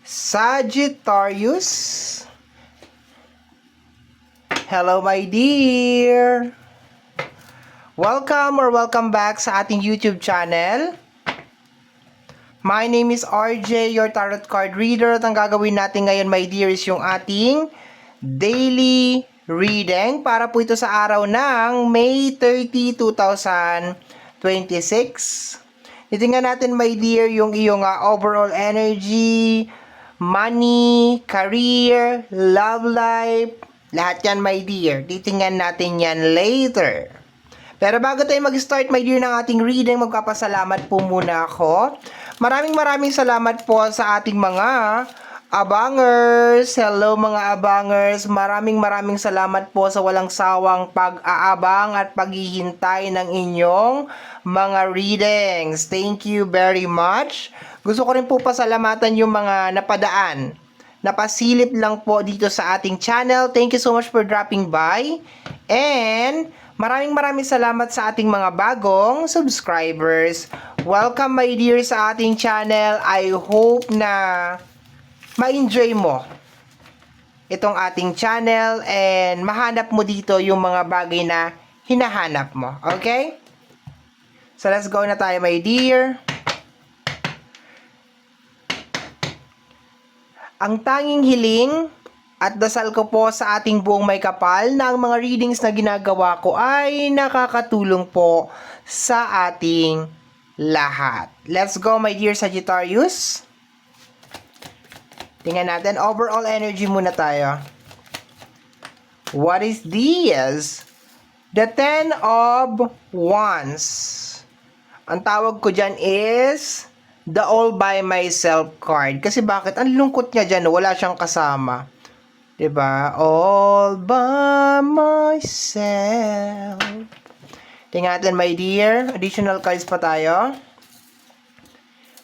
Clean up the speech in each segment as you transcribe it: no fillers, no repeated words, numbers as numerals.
Sagittarius. Hello my dear. Welcome back sa ating YouTube channel. My name is RJ, your tarot card reader. At ang gagawin natin ngayon my dear is yung ating daily reading para po ito sa araw ng May 30, 2026. Titingnan natin my dear yung iyong overall energy, money, career, love life, lahat yan my dear. Titingnan natin yan later. Pero bago tayo mag-start my dear ng ating reading, magpapasalamat po muna ako. Maraming salamat po sa ating mga abangers. Hello mga abangers. Maraming salamat po sa walang sawang pag-aabang at paghihintay ng inyong mga readings. Thank you very much. Gusto ko rin po pasalamatan yung mga napadaan, napasilip lang po dito sa ating channel. Thank you so much for dropping by. And maraming salamat sa ating mga bagong subscribers. Welcome my dear sa ating channel. I hope na ma-enjoy mo itong ating channel and mahanap mo dito yung mga bagay na hinahanap mo. Okay? So let's go na tayo my dear. Ang tanging hiling at dasal ko po sa ating buong may kapal na ang mga readings na ginagawa ko ay nakakatulong po sa ating lahat. Let's go my dear Sagittarius. Tingnan natin, overall energy muna tayo. What is this? The Ten of Wands. Ang tawag ko dyan is the all by myself card. Kasi bakit? Ang lungkot niya dyan, wala siyang kasama. 'Di ba? All by myself. Tingnan natin my dear. Additional cards pa tayo.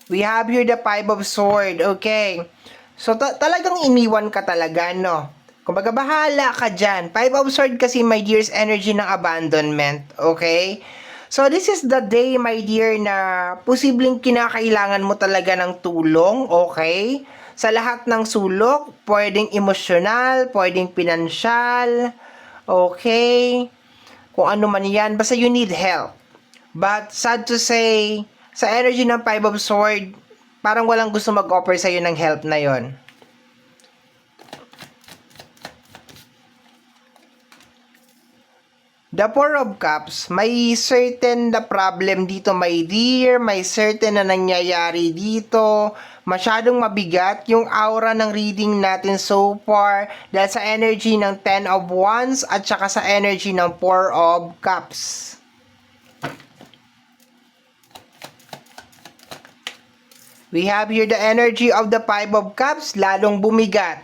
We have here the Five of Swords. Okay. So, talagang iniwan ka talaga, no? Kumbaga, bahala ka dyan. Five of Swords kasi, my dear's energy ng abandonment. Okay? So, this is the day, my dear, na posibleng kinakailangan mo talaga ng tulong. Okay? Sa lahat ng sulok, pwedeng emosyonal, pwedeng pinansyal. Okay? Kung ano man yan, basta you need help. But, sad to say, sa energy ng Five of Swords, parang walang gusto mag-offer sa'yo ng help na yon. The Four of Cups, may certain na problem dito my dear, may certain na nangyayari dito, masyadong mabigat yung aura ng reading natin so far dahil sa energy ng Ten of Wands at saka sa energy ng Four of Cups. We have here the energy of the Five of Cups, lalong bumigat.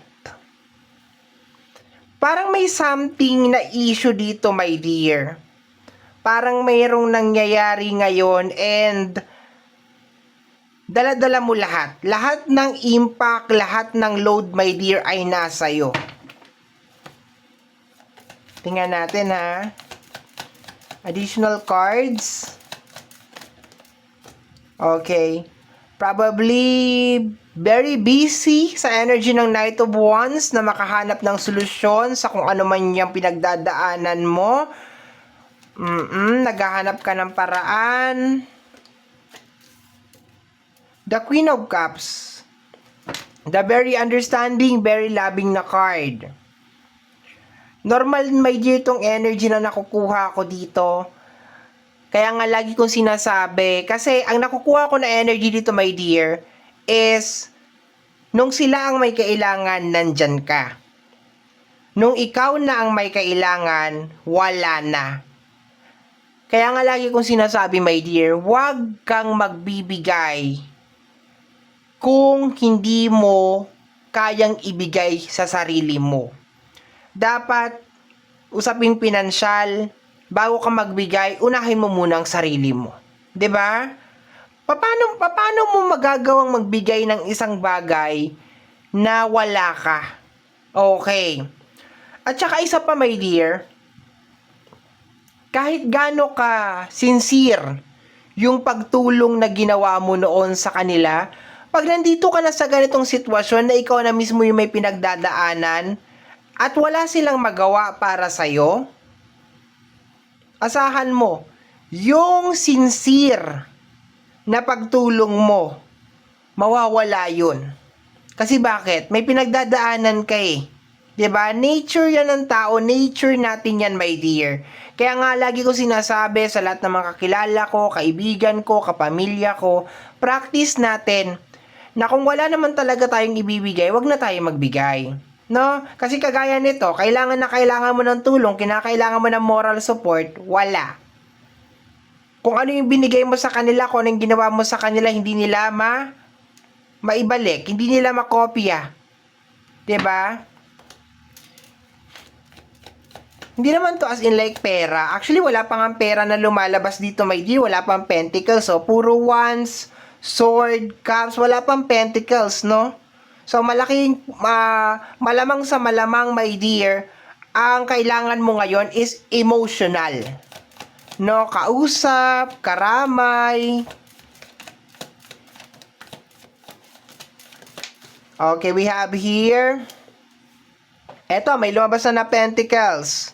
Parang may something na issue dito, my dear. Parang mayroong nangyayari ngayon and dala-dala mo lahat. Lahat ng impact, lahat ng load, my dear, ay nasa'yo. Tingnan natin, ha. Additional cards. Okay. Probably very busy sa energy ng Knight of Wands na makahanap ng solusyon sa kung ano man yung pinagdadaanan mo. Naghahanap ka ng paraan. The Queen of Cups. The very understanding, very loving na card. Normal, my dear, tong energy na nakukuha ko dito. Kaya nga lagi kong sinasabi, kasi ang nakukuha ko na energy dito, my dear, is nung sila ang may kailangan, nandyan ka. Nung ikaw na ang may kailangan, wala na. Kaya nga lagi kong sinasabi, my dear, huwag kang magbibigay kung hindi mo kayang ibigay sa sarili mo. Dapat, usaping pinansyal, bago ka magbigay, unahin mo muna ang sarili mo. 'Di ba? Paano mo magagawang magbigay ng isang bagay na wala ka? Okay. At saka isa pa, my dear, kahit gaano ka sincere yung pagtulong na ginawa mo noon sa kanila, Pag nandito ka na sa ganitong sitwasyon na ikaw na mismo yung may pinagdadaanan at wala silang magawa para sa'yo, asahan mo, yung sincere na pagtulong mo, mawawala yun. Kasi bakit? May pinagdadaanan ka eh. 'Di ba? Nature yan ng tao, nature natin yan, my dear. Kaya nga lagi ko sinasabi sa lahat ng mga kakilala ko, kaibigan ko, kapamilya ko, practice natin na kung wala naman talaga tayong ibibigay, wag na tayo magbigay. No? Kasi kagaya nito, kailangan na kailangan mo ng tulong, kinakailangan mo ng moral support, wala. Kung ano yung binigay mo sa kanila, kung ano yung ginawa mo sa kanila, hindi nila maibalik, hindi nila makopya. 'Di ba? Hindi naman to as in like pera. Actually, wala pang ang pera na lumalabas dito, my dear. Wala pang pentacles, so puro wands, sword, cups, wala pang pentacles, no? So, malamang sa malamang, my dear, ang kailangan mo ngayon is emotional. No? Kausap, karamay. Okay, we have here. Eto, may lumabas na pentacles.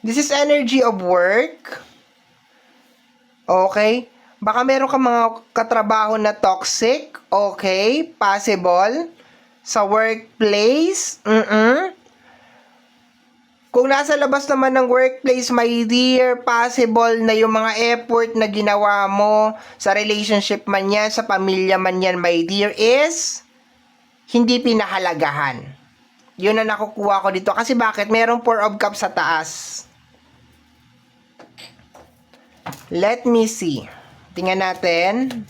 This is energy of work. Okay? Baka meron ka mga katrabaho na toxic. Okay? Possible. Sa workplace. Kung nasa labas naman ng workplace, my dear, possible na yung mga effort na ginawa mo sa relationship man yan, sa pamilya man yan, my dear, is hindi pinahalagahan. Yun na nakukuha ko dito. Kasi bakit? Merong 4 of cups sa taas. Let me see. Tingnan natin.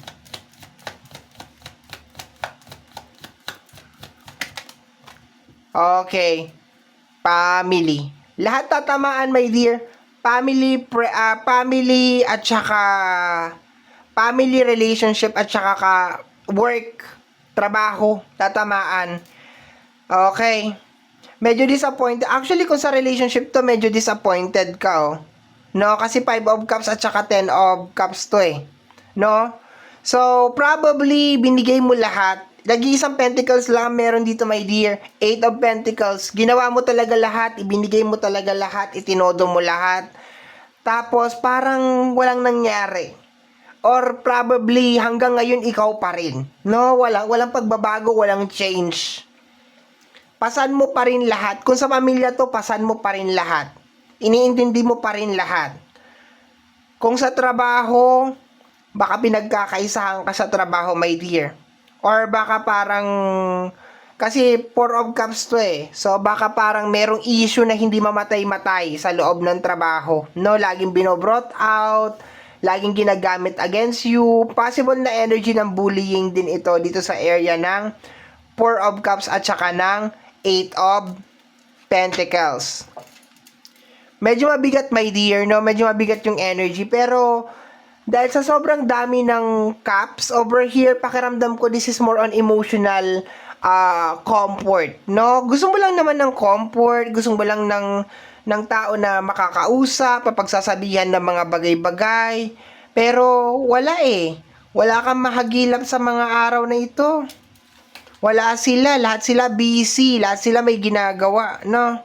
Okay. Family. Lahat tatamaan, my dear. Family at saka family relationship at saka work, trabaho, tatamaan. Okay. Medyo disappointed. Actually, kung sa relationship to, medyo disappointed ka, oh. No? Kasi 5 of cups at saka 10 of cups to eh. No? So, probably, binigay mo lahat. Nag-iisang pentacles lang meron dito, my dear. 8 of pentacles. Ginawa mo talaga lahat. Ibinigay mo talaga lahat. Itinodo mo lahat. Tapos, parang walang nangyari. Or probably, hanggang ngayon, ikaw pa rin. No? Walang pagbabago, walang change. Pasan mo pa rin lahat. Kung sa pamilya to, pasan mo pa rin lahat. Iniintindi mo pa rin lahat. Kung sa trabaho, baka pinagkakaisahan ka sa trabaho, my dear. Or baka parang, kasi 4 of cups to eh. So, baka parang merong issue na hindi mamatay-matay sa loob ng trabaho. No, laging binobrought out, laging ginagamit against you. Possible na energy ng bullying din ito dito sa area ng 4 of cups at saka ng 8 of pentacles. Medyo mabigat, my dear, no? Medyo mabigat yung energy. Pero, dahil sa sobrang dami ng cups, over here, pakiramdam ko, this is more on emotional comfort, no? Gusto mo lang naman ng comfort, gusto mo lang ng tao na makakausap, papagsasabihan ng mga bagay-bagay. Pero, wala eh. Wala kang mahagilap sa mga araw na ito. Wala sila, lahat sila busy, lahat sila may ginagawa, no?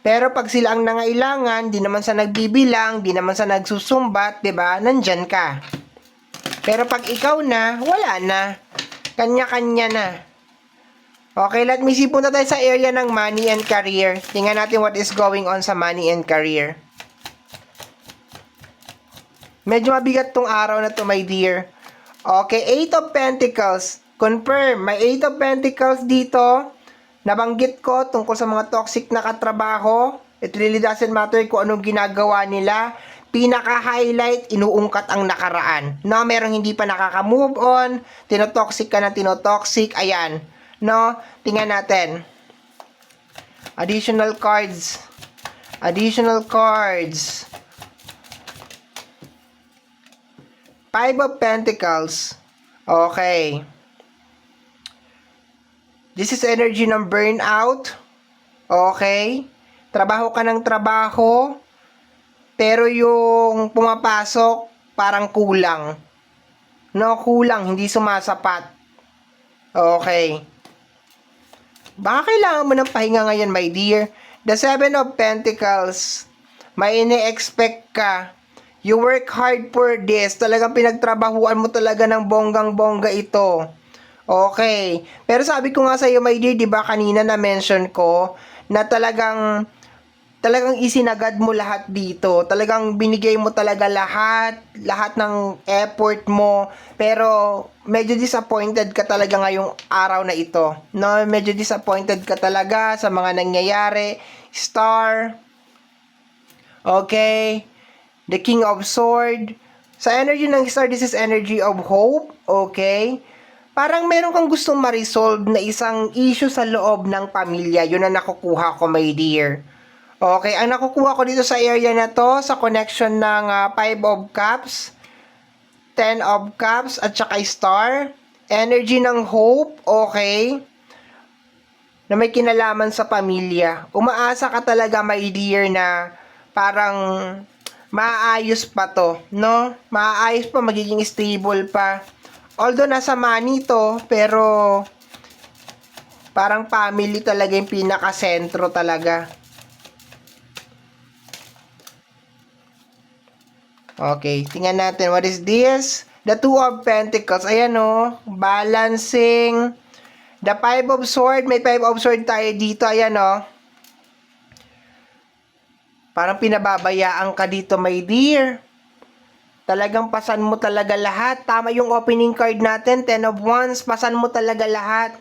Pero pag sila ang nangailangan, di naman sa nagbibilang, di naman sa nagsusumbat, 'di ba? Nandyan ka. Pero pag ikaw na, wala na. Kanya-kanya na. Okay, let me see. Punta tayo sa area ng money and career. Tingnan natin what is going on sa money and career. Medyo mabigat tong araw na to, my dear. Okay, 8 of Pentacles. Confirm, may 8 of Pentacles dito. Nabanggit ko tungkol sa mga toxic na katrabaho. It really doesn't matter kung anong ginagawa nila. Pinaka-highlight, inuungkat ang nakaraan. No, merong hindi pa nakaka-move on. Tinotoxic ka na tinotoxic. Ayan. No, tingnan natin. Additional cards. Additional cards. 5 of Pentacles. Okay. This is energy ng burnout. Okay. Trabaho ka ng trabaho. Pero yung pumapasok, parang kulang. No, kulang, hindi sumasapat. Okay. Baka kailangan mo ng pahinga ngayon, my dear. The Seven of Pentacles. May ini-expect ka. You work hard for this. Talagang pinagtrabahuan mo talaga ng bonggang-bongga ito. Okay. Pero sabi ko nga sa iyo, my dear, di ba kanina na-mention ko na talagang isinagad mo lahat dito. Talagang binigay mo talaga lahat ng effort mo. Pero medyo disappointed ka talaga ngayong araw na ito. No, medyo disappointed ka talaga sa mga nangyayari. Star. Okay. The King of Sword. Sa energy ng Star, this is energy of hope. Okay. Parang meron kang gustong ma-resolve na isang issue sa loob ng pamilya. Yun ang nakukuha ko, my dear. Okay, ang nakukuha ko dito sa area na to, sa connection ng 5 of Cups, 10 of Cups, at saka Star. Energy ng hope, okay, na may kinalaman sa pamilya. Umaasa ka talaga, my dear, na parang maayos pa to, no? Maayos pa, magiging stable pa. Although nasa money to, pero parang family talaga yung pinaka-sentro talaga. Okay, tingnan natin. What is this? The Two of Pentacles. Ayan o. Balancing. The Five of Swords. May Five of Swords tayo dito. Ayan o. Parang pinababayaan ka dito, my dear. Talagang pasan mo talaga lahat. Tama yung opening card natin. 10 of Wands. Pasan mo talaga lahat.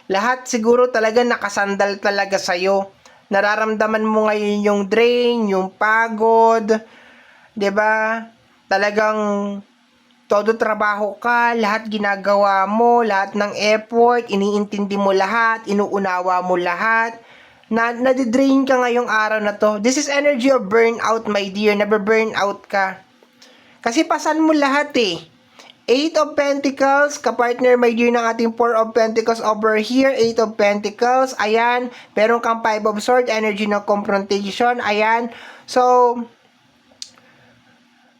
Lahat siguro talaga nakasandal talaga sa'yo. Nararamdaman mo ngayon yung drain, yung pagod. 'Di ba? Talagang todo trabaho ka, lahat ginagawa mo, lahat ng effort, iniintindi mo lahat, inuunawa mo lahat. Nadidrain ka ngayong araw na to. This is energy of burnout, my dear. Nabe-burnout ka. Kasi pasan mo lahat eh. 8 of Pentacles, kapartner, my dear, ng ating 4 of Pentacles over here. 8 of Pentacles, ayan. Meron kang 5 of Swords, energy ng confrontation, ayan. So,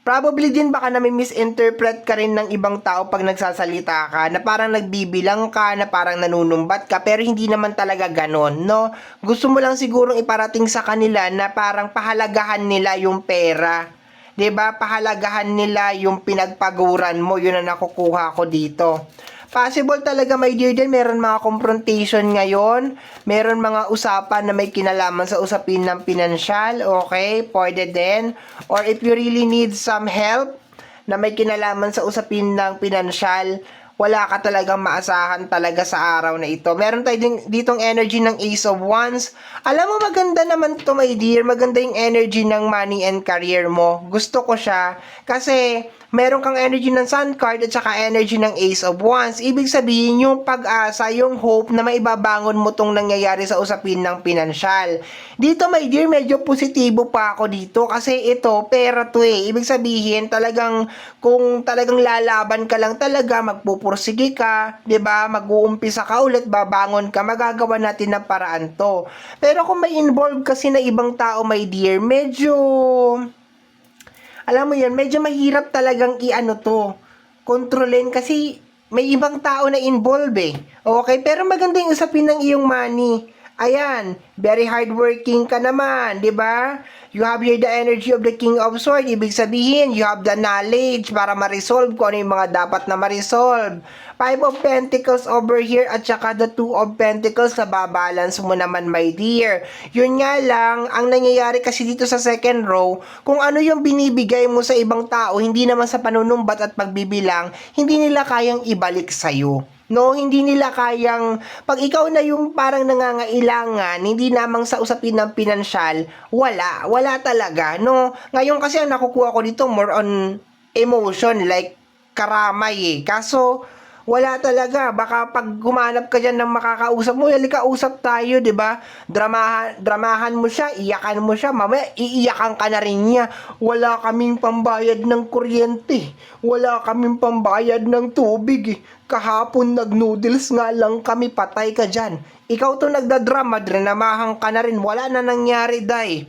probably din baka na may misinterpret ka rin ng ibang tao pag nagsasalita ka, na parang nagbibilang ka, na parang nanunumbat ka, pero hindi naman talaga ganon, no? Gusto mo lang sigurong iparating sa kanila na parang pahalagahan nila yung pera. 'Di ba? Pahalagahan nila yung pinagpaguran mo, yun ang nakukuha ko dito. Possible talaga, my dear, din meron mga confrontation ngayon, meron mga usapan na may kinalaman sa usapin ng pinansyal, okay, pwede din. Or if you really need some help na may kinalaman sa usapin ng pinansyal, wala ka talagang maasahan talaga sa araw na ito. Meron tayo ditong energy ng Ace of Wands. Alam mo, maganda naman to, my dear. Maganda yung energy ng money and career mo. Gusto ko siya kasi meron kang energy ng Sun card at saka energy ng Ace of Wands. Ibig sabihin, yung pag-asa, yung hope na maibabangon mo tong nangyayari sa usapin ng pinansyal. Dito, my dear, medyo positibo pa ako dito kasi ito, pera to eh. Ibig sabihin, talagang kung talagang lalaban ka lang talaga, magpupursige ka, 'di ba? Mag-uumpisa ka ulit, babangon ka, magagawa natin ng paraan to. Pero kung may involved kasi na ibang tao, my dear, medyo alam mo yan, medyo mahirap talagang i-ano to, kontrolin kasi may ibang tao na involved eh. Okay, pero maganda yung usapin ng iyong money. Ayan, very hardworking ka naman, di ba? You have here the energy of the King of Swords. Ibig sabihin, you have the knowledge para ma-resolve kung ano yung mga dapat na ma-resolve. 5 of Pentacles over here at saka the 2 of Pentacles na babalance mo naman, my dear. Yun nga lang, ang nangyayari kasi dito sa second row, kung ano yung binibigay mo sa ibang tao, hindi naman sa panunumbat at pagbibilang, hindi nila kayang ibalik sa'yo. No, hindi nila kayang, pag ikaw na yung parang nangangailangan, hindi namang sa usapin ng pinansyal, wala talaga, no? Ngayon kasi ang nakukuha ko dito, more on emotion, like karamay eh. Kaso, wala talaga. Baka pag humanap ka dyan ng makakausap mo, halika usap tayo, 'di ba? Dramahan mo siya, iyakan mo siya, mamaya iiyakan ka na rin niya. Wala kaming pambayad ng kuryente. Wala kaming pambayad ng tubig. Kahapon nag-noodles nga lang kami, patay ka dyan. Ikaw to nagdadrama, drenamahan ka na rin. Wala na nangyari, day.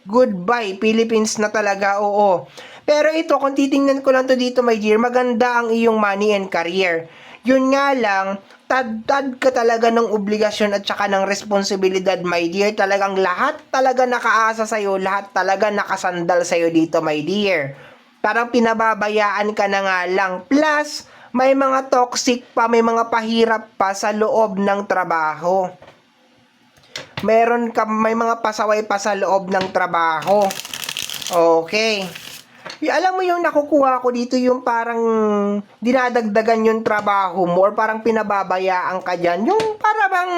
Goodbye, Philippines na talaga, oo. Pero ito, kung titingnan ko lang to dito, my dear, maganda ang iyong money and career. Yun nga lang, tad ka talaga ng obligasyon at saka ng responsibilidad, my dear. Talagang lahat talaga nakaasa sa'yo, lahat talaga nakasandal sa'yo dito, my dear. Parang pinababayaan ka na nga lang. Plus, may mga toxic pa, may mga pahirap pa sa loob ng trabaho. May mga pasaway pa sa loob ng trabaho. Okay. Alam mo yung nakukuha ko dito, yung parang dinadagdagan yung trabaho mo or parang pinababayaan ka dyan. Yung para bang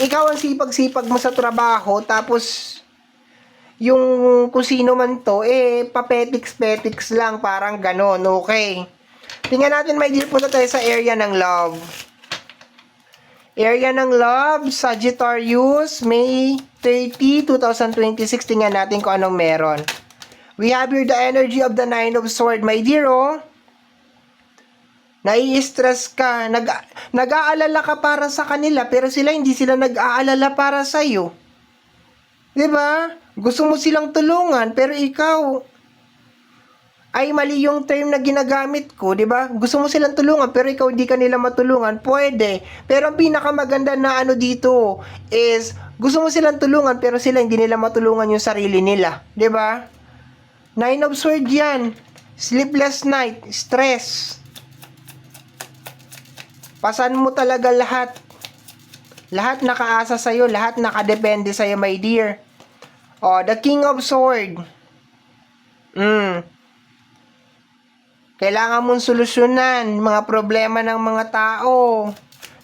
ikaw ang sipag-sipag mo sa trabaho tapos yung kung sino man to, papetiks-petiks lang, parang ganon, okay. Tingnan natin, my dear, punta tayo sa area ng love. Area ng love, Sagittarius, May 30, 2026. Tingnan natin kung anong meron. We have here the energy of the Nine of Swords, my dear, oh. Nai-stress ka, nag-aalala ka para sa kanila, pero hindi sila nag-aalala para sa iyo. 'Di ba? Gusto mo silang tulungan, pero ikaw ay mali yung term na ginagamit ko, 'di ba? Gusto mo silang tulungan, pero ikaw hindi ka nila matulungan, pwede. Pero ang pinakamaganda na ano dito is gusto mo silang tulungan, pero hindi nila matulungan yung sarili nila, 'di ba? Nine of Swords yan. Sleepless night. Stress. Pasan mo talaga lahat. Lahat nakaasa sa'yo. Lahat nakadepende sa'yo, my dear. Oh, the King of Swords. Kailangan mong solusyonan mga problema ng mga tao,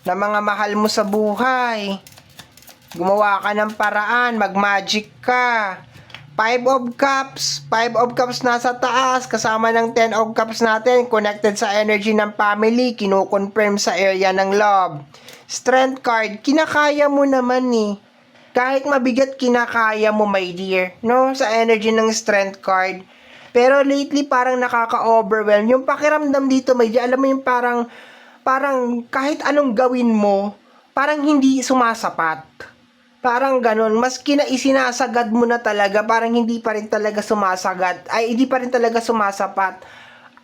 na mga mahal mo sa buhay. Gumawa ka ng paraan. Mag-magic ka. Five of Cups nasa taas, kasama ng Ten of Cups natin, connected sa energy ng family, kino-confirm sa area ng love. Strength card, kinakaya mo naman Kahit mabigat, kinakaya mo, my dear, no? Sa energy ng Strength card. Pero lately, parang nakaka-overwhelm. Yung pakiramdam dito, my dear, alam mo yung parang kahit anong gawin mo, parang hindi sumasapat. Parang ganon, maski na isinasagad mo na talaga, parang hindi pa rin talaga hindi pa rin talaga sumasapat.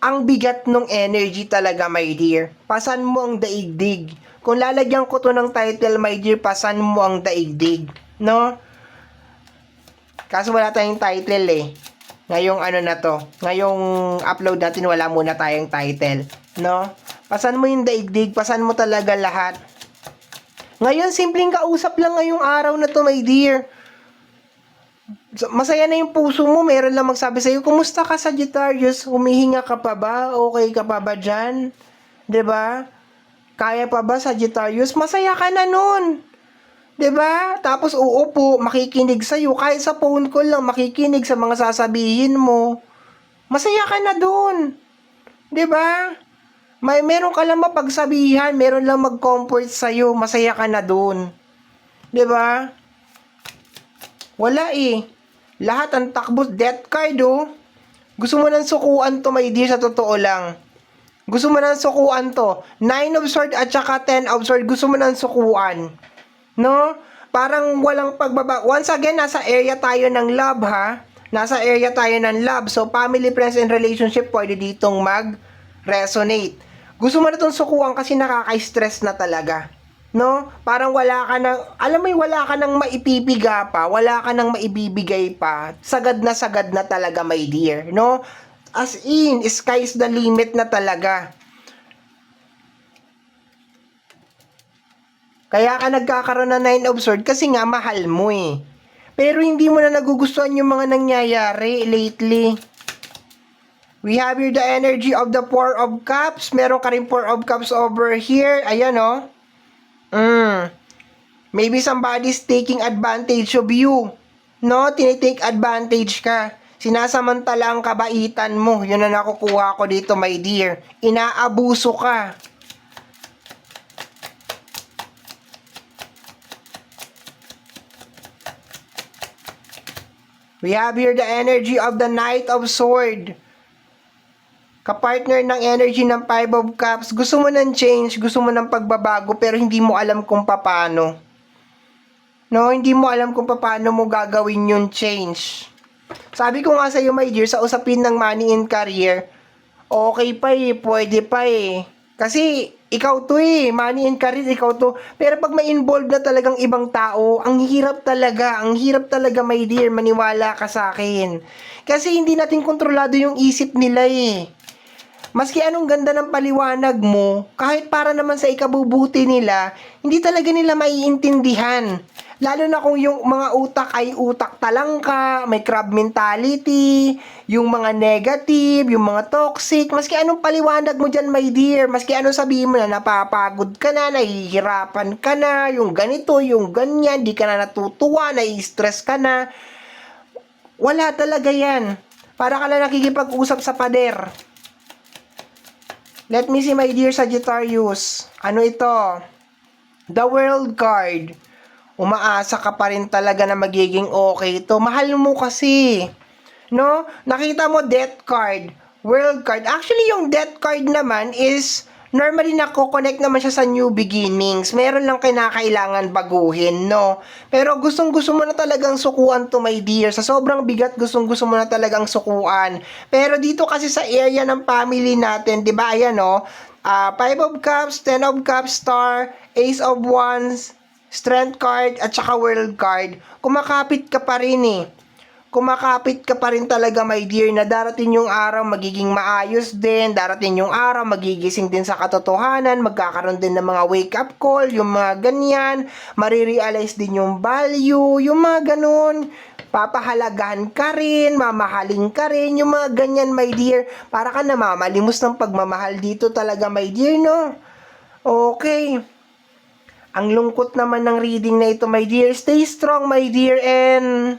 Ang bigat ng energy talaga, my dear. Pasan mo ang daigdig. Kung lalagyan ko to ng title, my dear, pasan mo ang daigdig. No? Kaso wala tayong title Ngayong ngayong upload natin, wala muna tayong title. No? Pasan mo yung daigdig, pasan mo talaga lahat. Ngayon, simpleng kausap lang ngayong araw na to, my dear. Masaya na yung puso mo, meron lang magsabi sa'yo, kumusta ka, Sagittarius? Humihinga ka pa ba? Okay ka pa ba dyan? 'Di ba? Kaya pa ba, Sagittarius? Masaya ka na nun. 'Di ba? Tapos uupo, makikinig sa'yo. Kahit sa phone call lang, makikinig sa mga sasabihin mo. Masaya ka na dun. 'Di ba? Meron ka lang mapagsabihan, meron lang mag-comfort sa'yo, masaya ka na dun. 'Di ba? Wala Lahat ang takbo, death card Gusto mo nang sukuan to, my dear, sa totoo lang. Gusto mo nang sukuan to. Nine of Swords at saka Ten of Swords, gusto mo nang sukuan. No? Parang walang pagbaba. Once again, nasa area tayo ng love, ha? Nasa area tayo ng love. So, family, friends, and relationship, pwede ditong mag-resonate. Gusto mo na itong sukuan kasi nakaka-stress na talaga. No? Parang wala ka nang, alam mo wala ka nang maipipiga pa, wala ka nang maibibigay pa. Sagad na talaga, my dear. No? As in, sky's the limit na talaga. Kaya ka nagkakaroon ng Nine of Swords kasi nga mahal mo Pero hindi mo na nagugustuhan yung mga nangyayari lately. We have here the energy of the Four of Cups. Meron ka rin Four of Cups over here. Ayan, Maybe somebody's taking advantage of you. No? Tinitake advantage ka. Sinasamantala ang kabaitan mo. Yun ang nakukuha ko dito, my dear. Inaabuso ka. We have here the energy of the Knight of Swords. Kapartner ng energy ng Five of Cups, gusto mo ng change, gusto mo ng pagbabago, pero hindi mo alam kung paano. No, hindi mo alam kung paano mo gagawin yung change. Sabi ko nga sa'yo, my dear, sa usapin ng money and career, okay pa eh, pwede pa eh. Kasi, ikaw to eh, money and career, ikaw to. Pero pag may involved na talagang ibang tao, ang hirap talaga, my dear, maniwala ka sa akin. Kasi hindi natin kontrolado yung isip nila eh. Maski anong ganda ng paliwanag mo, kahit para naman sa ikabubuti nila, hindi talaga nila maiintindihan. Lalo na kung yung mga utak ay utak talangka, may crab mentality, yung mga negative, yung mga toxic, maski anong paliwanag mo dyan, my dear, maski anong sabihin mo na napapagod ka na, nahihirapan ka na, yung ganito, yung ganyan, di ka na natutuwa, nai-stress ka na, wala talaga yan. Para ka lang nakikipag-usap sa pader. Let me see, my dear Sagittarius. Ano ito? The World card. Umaasa ka pa rin talaga na magiging okay ito. Mahal mo kasi. No? Nakita mo Death card. World card. Actually, yung Death card naman is normally nako-connect naman siya sa new beginnings. Meron lang kinakailangan baguhin, no? Pero gustong-gusto mo na talagang sukuan to, my dear. Sa sobrang bigat, gustong-gusto mo na talagang sukuan. Pero dito kasi sa area ng family natin, 'di ba? Ayan, no? Five of Cups, Ten of Cups, Star, Ace of Wands, Strength card, at saka World card. Kumakapit ka pa rin eh. Kumakapit ka pa rin talaga, my dear, na darating yung araw magiging maayos din, darating yung araw magigising din sa katotohanan, magkakaroon din ng mga wake up call, yung mga ganyan, marirealize din yung value, yung mga ganun, papahalagahan ka rin, mamahalin ka rin, yung mga ganyan, my dear, para ka namamalimos ng pagmamahal dito talaga, my dear, no? Okay. Ang lungkot naman ng reading na ito, my dear. Stay strong, my dear, and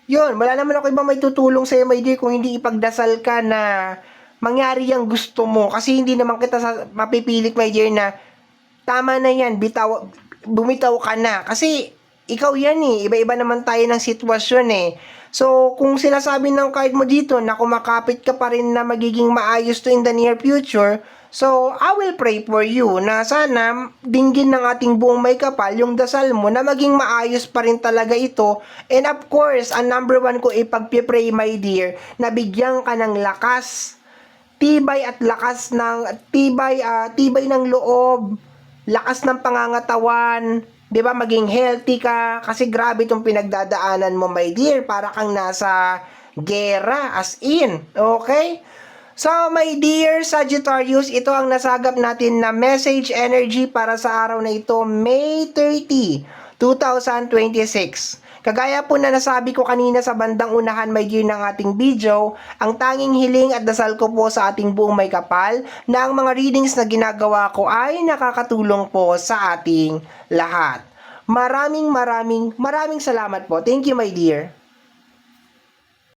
yun, wala naman ako ibang may tutulong sa'yo, my dear, kung hindi ipagdasal ka na mangyari yung gusto mo. Kasi hindi naman kita mapipilit, my dear, na tama na yan, bumitaw ka na. Kasi ikaw yan eh, iba-iba naman tayo ng sitwasyon eh. So, kung sinasabi ng card mo dito na kumakapit ka pa rin na magiging maayos to in the near future, so, I will pray for you na sana dinggin ng ating buong may kapal yung dasal mo na maging maayos pa rin talaga ito. And of course, ang number one ko ipagpipray, my dear, na bigyan ka ng lakas, tibay at lakas ng tibay ng loob, lakas ng pangangatawan, 'di ba? Maging healthy ka kasi grabe itong pinagdadaanan mo, my dear, para kang nasa gera as in. Okay? So, my dear Sagittarius, ito ang nasagap natin na message energy para sa araw na ito, May 30, 2026. Kagaya po na nasabi ko kanina sa bandang unahan, my dear, ng ating video, ang tanging hiling at dasal ko po sa ating buong may kapal na ang mga readings na ginagawa ko ay nakakatulong po sa ating lahat. Maraming salamat po. Thank you, my dear.